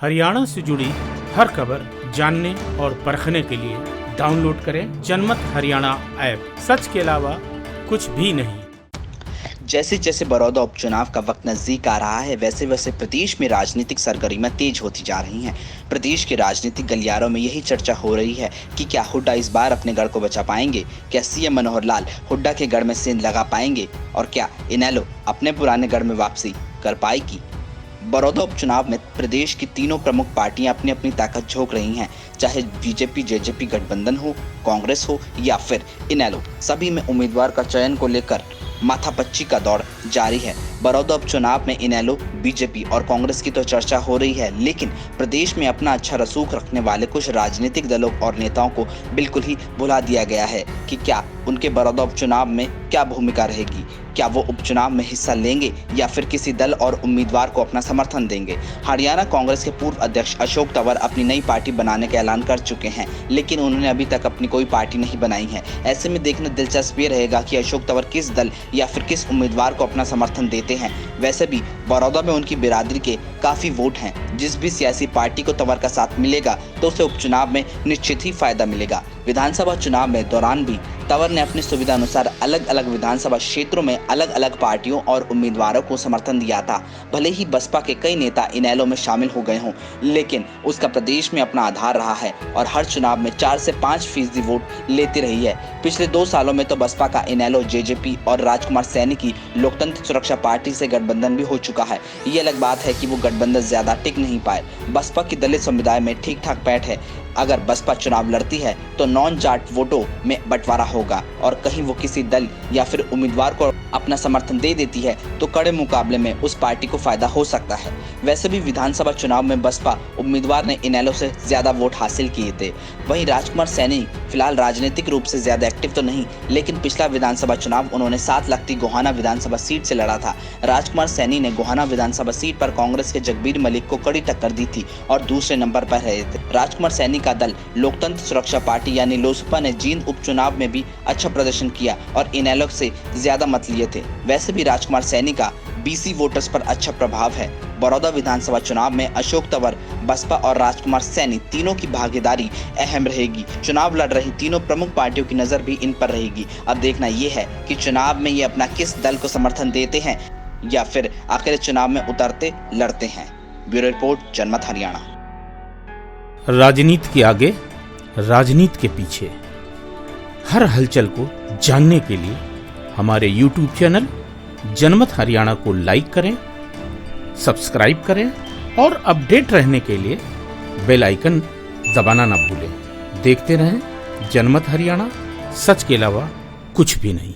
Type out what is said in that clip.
हरियाणा से जुड़ी हर खबर जानने और परखने के लिए डाउनलोड करें जनमत हरियाणा ऐप। सच के अलावा कुछ भी नहीं। जैसे जैसे बड़ौदा उपचुनाव का वक्त नजदीक आ रहा है, वैसे वैसे प्रदेश में राजनीतिक सरगर्मियां तेज होती जा रही हैं। प्रदेश के राजनीतिक गलियारों में यही चर्चा हो रही है कि क्या हुड्डा इस बार अपने गढ़ को बचा पाएंगे, क्या सीएम मनोहर लाल हुड्डा के गढ़ में सेंध लगा पाएंगे और क्या इनेलो अपने पुराने गढ़ में वापसी कर पाएगी। बड़ौदा उपचुनाव में प्रदेश की तीनों प्रमुख पार्टियां अपनी अपनी ताकत झोंक रही हैं, चाहे बीजेपी जेजेपी गठबंधन हो, कांग्रेस हो या फिर इनेलो। सभी में उम्मीदवार का चयन को लेकर माथापच्ची का दौर जारी है। बड़ौदा उपचुनाव में इनेलो, बीजेपी और कांग्रेस की तो चर्चा हो रही है, लेकिन प्रदेश में अपना अच्छा रसूख रखने वाले कुछ राजनीतिक दलों और नेताओं को बिल्कुल ही भुला दिया गया है कि क्या उनके बड़ौदा उपचुनाव में क्या भूमिका रहेगी। क्या वो उपचुनाव में हिस्सा लेंगे या फिर किसी दल और उम्मीदवार को अपना समर्थन देंगे। हरियाणा कांग्रेस के पूर्व अध्यक्ष अशोक तंवर अपनी नई पार्टी बनाने का ऐलान कर चुके हैं, लेकिन उन्होंने अभी तक अपनी कोई पार्टी नहीं बनाई है। ऐसे में देखना दिलचस्प ये रहेगा कि अशोक तंवर किस दल या फिर किस उम्मीदवार को अपना समर्थन देते हैं। वैसे भी बड़ौदा में उनकी बिरादरी के काफी वोट हैं। जिस भी सियासी पार्टी को तंवर का साथ मिलेगा तो उसे उपचुनाव में निश्चित ही फायदा मिलेगा। विधानसभा चुनाव में दौरान भी तंवर ने अपनी सुविधा अनुसार अलग अलग विधानसभा क्षेत्रों में अलग अलग पार्टियों और उम्मीदवारों को समर्थन दिया था। भले ही बसपा के कई नेता इनेलो में शामिल हो गए हों, लेकिन उसका प्रदेश में अपना आधार रहा है और हर चुनाव में 4 से 5% वोट लेती रही है। पिछले 2 सालों में तो बसपा का इनेलो, जेजेपी और राजकुमार सैनी की लोकतंत्र सुरक्षा पार्टी से गठबंधन भी हो चुका है। ये अलग बात है कि वो गठबंधन ज्यादा टिक नहीं पाए। बसपा की दलित समुदाय में ठीक ठाक पैठ है। अगर बसपा चुनाव लड़ती है तो नॉन जाट वोटों में बंटवारा होगा और कहीं वो किसी दल या फिर उम्मीदवार को अपना समर्थन दे देती है तो कड़े मुकाबले में उस पार्टी को फायदा हो सकता है। वैसे भी विधानसभा चुनाव में बसपा उम्मीदवार ने इनेलो से ज्यादा वोट हासिल किए थे। वहीं राजकुमार सैनी फिलहाल राजनीतिक रूप से ज्यादा एक्टिव तो नहीं, लेकिन पिछला विधानसभा चुनाव उन्होंने 7 लगती गोहाना विधानसभा सीट से लड़ा था। राजकुमार सैनी ने गोहाना विधानसभा सीट पर कांग्रेस के जगबीर मलिक को कड़ी टक्कर दी थी और दूसरे नंबर पर रहे थे। राजकुमार सैनी का दल लोकतंत्र सुरक्षा पार्टी यानी लोसपा ने जींद उपचुनाव में भी अच्छा प्रदर्शन किया और इनेलो से ज्यादा मत लिए थे। वैसे भी राजकुमार सैनी का बीसी वोटर्स पर अच्छा प्रभाव है। बड़ौदा विधानसभा चुनाव में अशोक तंवर, बसपा और राजकुमार सैनी तीनों की भागीदारी अहम रहेगी। चुनाव लड़ रही तीनों प्रमुख पार्टियों की नजर भी इन पर रहेगी। अब देखना ये है कि चुनाव में ये अपना किस दल को समर्थन देते हैं या फिर आखिर चुनाव में उतरते लड़ते हैं। ब्यूरो रिपोर्ट, जनमत हरियाणा। राजनीति के आगे, राजनीति के पीछे, हर हलचल को जानने के लिए हमारे YouTube चैनल जनमत हरियाणा को लाइक करें, सब्सक्राइब करें और अपडेट रहने के लिए बेल आइकन दबाना ना भूलें। देखते रहें जनमत हरियाणा, सच के अलावा कुछ भी नहीं।